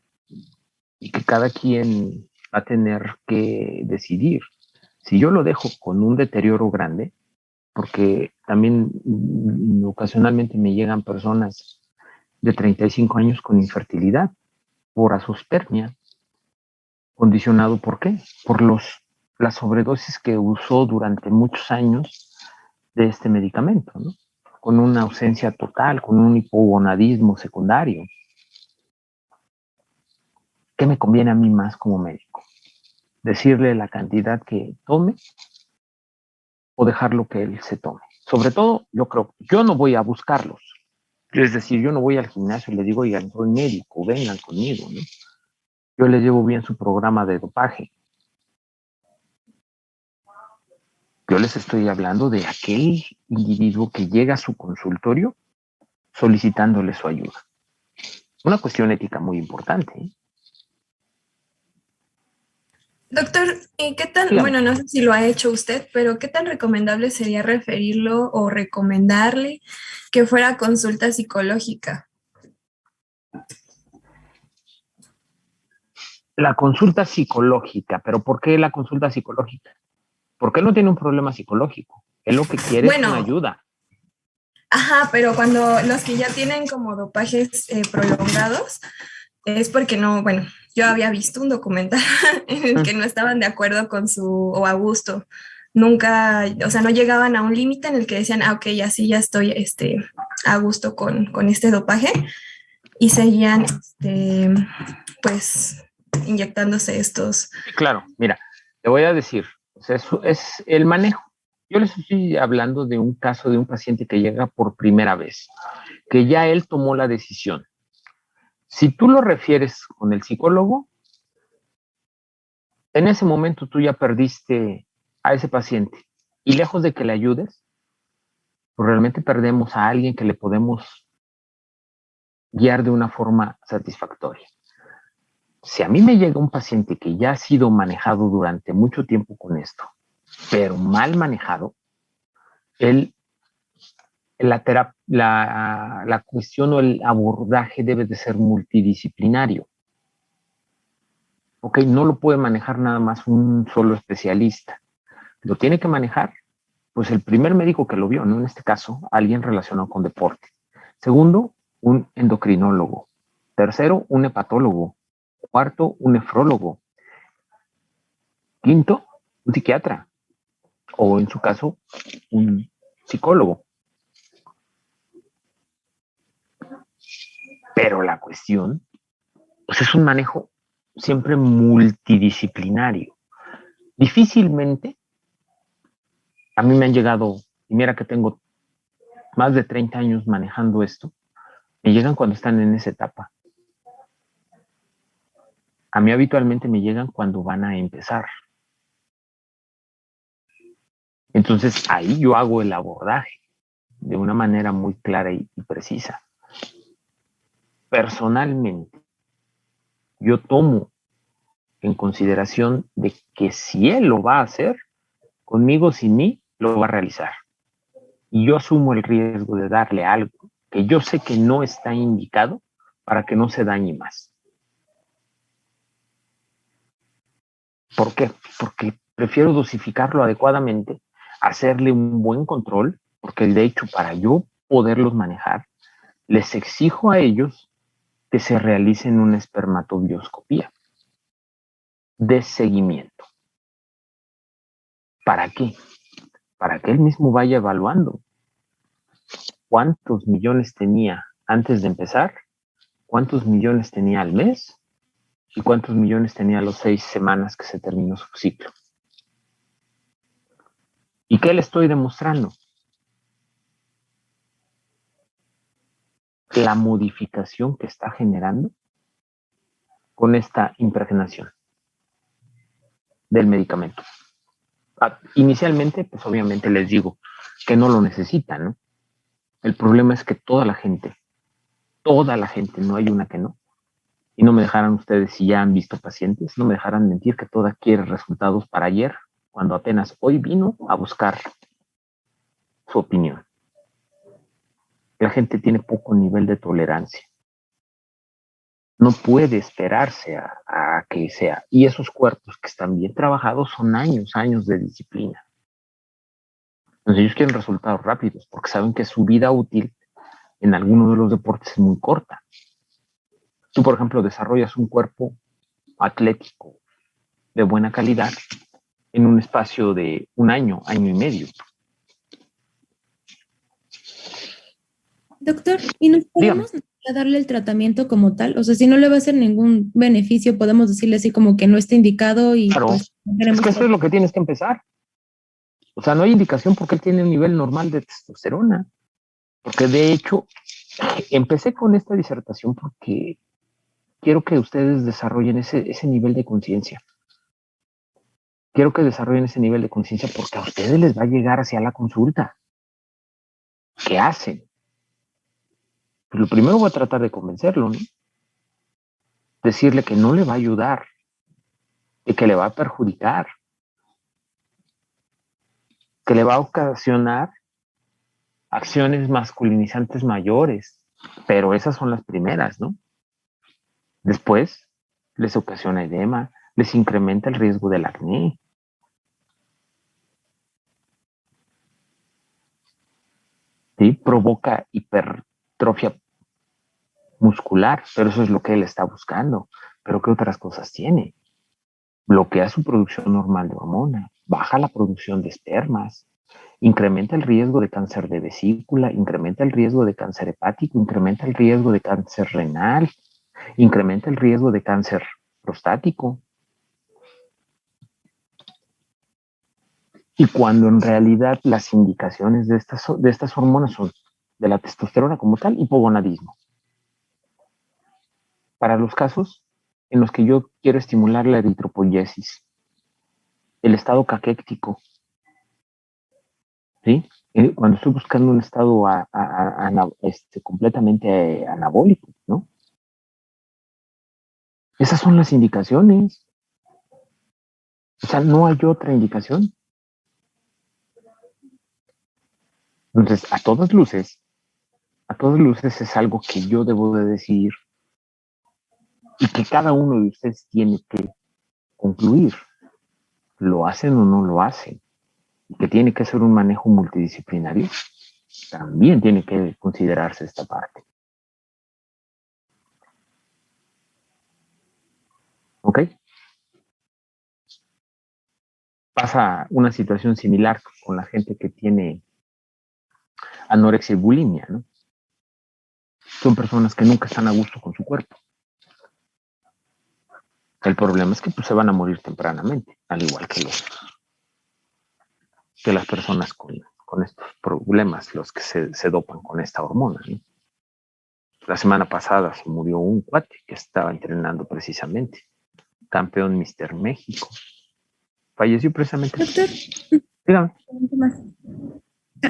y que cada quien va a tener que decidir. Si yo lo dejo con un deterioro grande, porque también ocasionalmente me llegan personas de 35 años con infertilidad por azoospermia, condicionado ¿por qué? Por las sobredosis que usó durante muchos años de este medicamento, ¿no? Con una ausencia total, con un hipogonadismo secundario. ¿Qué me conviene a mí más como médico? ¿Decirle la cantidad que tome o dejarlo que él se tome? Sobre todo, yo no voy a buscarlos. Es decir, yo no voy al gimnasio y le digo, oigan, soy médico, vengan conmigo, ¿no? Yo les llevo bien su programa de dopaje. Yo les estoy hablando de aquel individuo que llega a su consultorio solicitándole su ayuda. Una cuestión ética muy importante, ¿eh? Doctor, ¿y qué tan, Dígame. bueno, no sé si lo ha hecho usted, pero qué tan recomendable sería referirlo o recomendarle que fuera a consulta psicológica? La consulta psicológica, pero ¿por qué la consulta psicológica? Porque él no tiene un problema psicológico. Él lo que quiere es una Bueno, ayuda. ajá, pero cuando los que ya tienen como dopajes prolongados, es porque no, bueno, yo había visto un documental en el que no estaban de acuerdo con o a gusto. Nunca, o sea, no llegaban a un límite en el que decían, ah, ok, así ya estoy a gusto con este dopaje y seguían, pues, inyectándose estos. Claro, mira, te voy a decir, o sea, eso es el manejo. Yo les estoy hablando de un caso de un paciente que llega por primera vez, que ya él tomó la decisión. Si tú lo refieres con el psicólogo, en ese momento tú ya perdiste a ese paciente. Y lejos de que le ayudes, pues realmente perdemos a alguien que le podemos guiar de una forma satisfactoria. Si a mí me llega un paciente que ya ha sido manejado durante mucho tiempo con esto, pero mal manejado, la cuestión o el abordaje debe de ser multidisciplinario. Ok, no lo puede manejar nada más un solo especialista. Lo tiene que manejar, pues el primer médico que lo vio, ¿no? En este caso, alguien relacionado con deporte. Segundo, un endocrinólogo. Tercero, un hepatólogo. Cuarto, un nefrólogo. Quinto, un psiquiatra. O en su caso, un psicólogo. Pero la cuestión, pues es un manejo siempre multidisciplinario. Difícilmente, a mí me han llegado, y mira que tengo más de 30 años manejando esto, me llegan cuando están en esa etapa. A mí habitualmente me llegan cuando van a empezar. Entonces ahí yo hago el abordaje de una manera muy clara y precisa. Personalmente, yo tomo en consideración de que si él lo va a hacer, conmigo, sin mí, lo va a realizar. Y yo asumo el riesgo de darle algo que yo sé que no está indicado para que no se dañe más. ¿Por qué? Porque prefiero dosificarlo adecuadamente, hacerle un buen control, porque de hecho para yo poderlos manejar, les exijo a ellos que se realicen una espermatobioscopía de seguimiento. ¿Para qué? Para que él mismo vaya evaluando cuántos millones tenía antes de empezar, cuántos millones tenía al mes y cuántos millones tenía a las 6 semanas que se terminó su ciclo. ¿Y qué le estoy demostrando? La modificación que está generando con esta impregnación del medicamento. Inicialmente, pues obviamente les digo que no lo necesitan, ¿no? El problema es que toda la gente, no hay una que no. Y no me dejarán ustedes, si ya han visto pacientes, no me dejarán mentir que toda quiere resultados para ayer, cuando apenas hoy vino a buscar su opinión. La gente tiene poco nivel de tolerancia. No puede esperarse a que sea. Y esos cuerpos que están bien trabajados son años de disciplina. Entonces ellos quieren resultados rápidos porque saben que su vida útil en alguno de los deportes es muy corta. Tú, por ejemplo, desarrollas un cuerpo atlético de buena calidad en un espacio de un año, año y medio. Doctor, ¿y nos podemos darle el tratamiento como tal? O sea, si no le va a hacer ningún beneficio, podemos decirle así como que no está indicado y claro, pues es que eso es lo que tienes que empezar. O sea, no hay indicación porque él tiene un nivel normal de testosterona. Porque de hecho, empecé con esta disertación porque quiero que ustedes desarrollen ese nivel de conciencia. Quiero que desarrollen ese nivel de conciencia porque a ustedes les va a llegar hacia la consulta. ¿Qué hacen? Pues lo primero voy a tratar de convencerlo, ¿no? Decirle que no le va a ayudar y que le va a perjudicar, que le va a ocasionar acciones masculinizantes mayores, pero esas son las primeras, ¿no? Después les ocasiona edema, les incrementa el riesgo del acné. ¿Sí? Provoca hipertrofia muscular, pero eso es lo que él está buscando. Pero ¿qué otras cosas tiene? Bloquea su producción normal de hormona, baja la producción de espermas, incrementa el riesgo de cáncer de vesícula, incrementa el riesgo de cáncer hepático, incrementa el riesgo de cáncer renal, incrementa el riesgo de cáncer prostático. Y cuando en realidad las indicaciones de estas hormonas son de la testosterona como tal, hipogonadismo. Para los casos en los que yo quiero estimular la eritropoyesis, el estado caquéctico, ¿sí? Cuando estoy buscando un estado completamente anabólico, ¿no? Esas son las indicaciones. O sea, no hay otra indicación. Entonces, a todas luces es algo que yo debo de decir y que cada uno de ustedes tiene que concluir. ¿Lo hacen o no lo hacen? Y que tiene que ser un manejo multidisciplinario. También tiene que considerarse esta parte. ¿Ok? Pasa una situación similar con la gente que tiene anorexia y bulimia, ¿no? Son personas que nunca están a gusto con su cuerpo. El problema es que pues, se van a morir tempranamente, al igual que las personas con estos problemas, los que se dopan con esta hormona, ¿no? La semana pasada se murió un cuate que estaba entrenando precisamente, campeón Mister México. Falleció precisamente. Doctor, Dígame.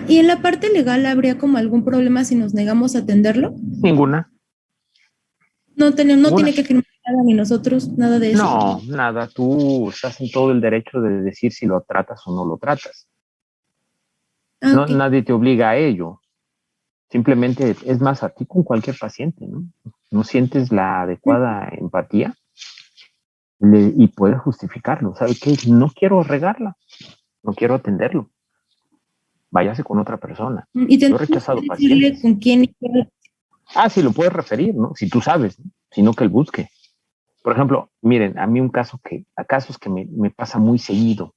¿y en la parte legal habría como algún problema si nos negamos a atenderlo? Ninguna. No tiene que firmar nada ni nosotros, nada de eso. No, nada. Tú estás en todo el derecho de decir si lo tratas o no lo tratas. No, Ok. nadie te obliga a ello. Simplemente, es más, a ti con cualquier paciente, ¿no? No sientes la adecuada empatía y puedes justificarlo. ¿Sabe qué? No quiero regarla, no quiero atenderlo. Váyase con otra persona. Y Yo he tendremos rechazado que decirle pacientes. con quién y qué. Sí, lo puedes referir, ¿no? Si tú sabes, ¿no? Sino que él busque. Por ejemplo, miren, a mí casos que me pasa muy seguido,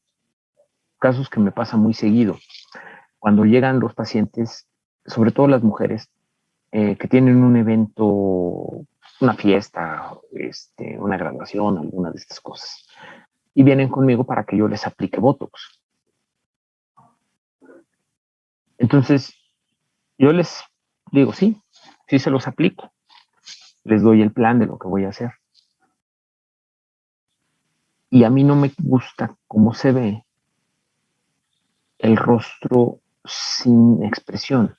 cuando llegan los pacientes, sobre todo las mujeres, que tienen un evento, una fiesta, una graduación, alguna de estas cosas, y vienen conmigo para que yo les aplique Botox. Entonces, yo les digo, sí se los aplico, les doy el plan de lo que voy a hacer. Y a mí no me gusta cómo se ve el rostro sin expresión,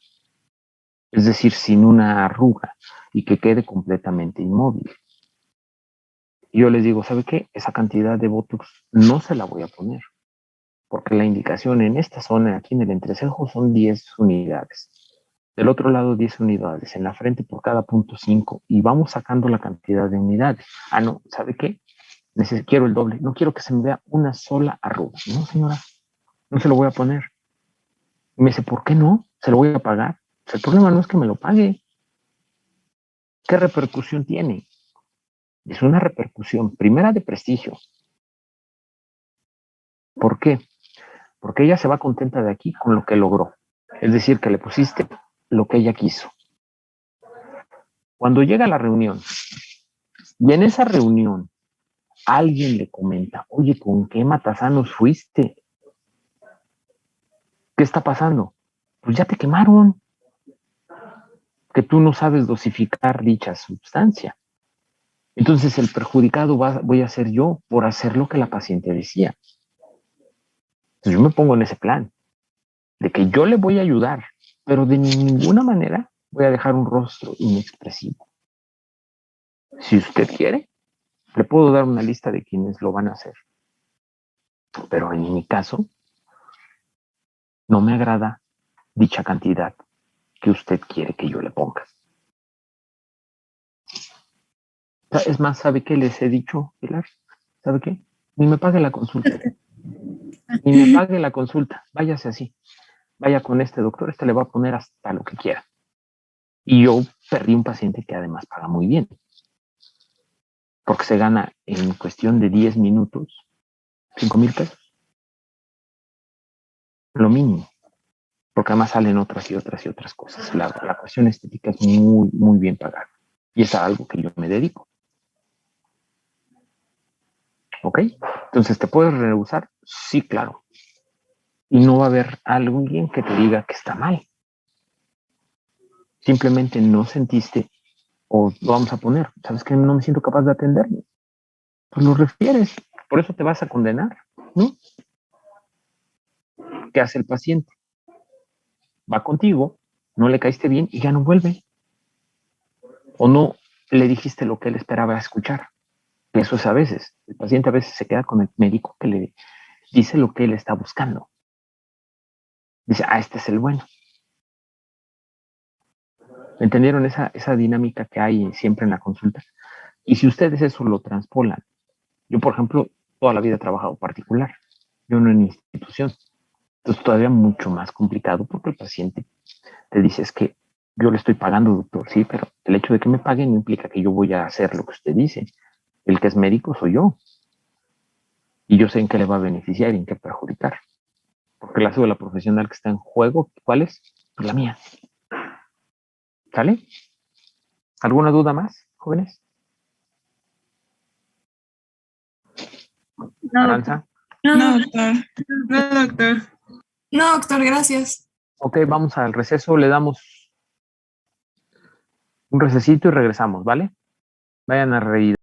es decir, sin una arruga y que quede completamente inmóvil. Y yo les digo, ¿sabe qué? Esa cantidad de Botox no se la voy a poner, porque la indicación en esta zona, aquí en el entrecejo, son 10 unidades. Del otro lado, 10 unidades. En la frente, por cada punto 5. Y vamos sacando la cantidad de unidades. No, ¿sabe qué? Quiero el doble. No quiero que se me vea una sola arruga. No, señora, no se lo voy a poner. Y me dice, ¿por qué no? Se lo voy a pagar. O sea, el problema no es que me lo pague. ¿Qué repercusión tiene? Es una repercusión, primera, de prestigio. ¿Por qué? Porque ella se va contenta de aquí con lo que logró. Es decir, que le pusiste lo que ella quiso. Cuando llega a la reunión, y en esa reunión alguien le comenta, oye, ¿con qué matasanos fuiste? ¿Qué está pasando? Pues ya te quemaron, que tú no sabes dosificar dicha sustancia. Entonces el perjudicado voy a ser yo por hacer lo que la paciente decía. Entonces yo me pongo en ese plan, de que yo le voy a ayudar, pero de ninguna manera voy a dejar un rostro inexpresivo. Si usted quiere, le puedo dar una lista de quienes lo van a hacer. Pero en mi caso, no me agrada dicha cantidad que usted quiere que yo le ponga. Es más, ¿sabe qué les he dicho, Pilar? ¿Sabe qué? Ni me pague la consulta. Ni me pague la consulta. Váyase así. Vaya con este doctor, le va a poner hasta lo que quiera. Y yo perdí un paciente que además paga muy bien. Porque se gana en cuestión de 10 minutos 5,000 pesos. Lo mínimo. Porque además salen otras y otras y otras cosas. La cuestión estética es muy, muy bien pagada. Y es a algo que yo me dedico. ¿Ok? Entonces, ¿te puedes rehusar? Sí, claro. y no va a haber alguien que te diga que está mal. Simplemente no sentiste, o lo vamos a poner, ¿sabes que no me siento capaz de atenderme? Pues lo refieres, por eso te vas a condenar, ¿no? ¿Qué hace el paciente? Va contigo, no le caíste bien y ya no vuelve. O no le dijiste lo que él esperaba escuchar. Eso es a veces. El paciente a veces se queda con el médico que le dice lo que él está buscando. Dice, este es el bueno. ¿Entendieron esa dinámica que hay siempre en la consulta? Y si ustedes eso lo transpolan, yo, por ejemplo, toda la vida he trabajado particular, yo no en institución. Entonces todavía mucho más complicado porque el paciente te dice, es que yo le estoy pagando, doctor, sí, pero el hecho de que me paguen no implica que yo voy a hacer lo que usted dice. El que es médico soy yo. Y yo sé en qué le va a beneficiar y en qué perjudicar. Porque la cédula profesional que está en juego, ¿cuál es? Pues la mía. ¿Sale? ¿Alguna duda más, jóvenes? No, Aranza. No, doctor. No, doctor. No, doctor, gracias. Ok, vamos al receso, le damos un recesito y regresamos, ¿vale? Vayan a reír.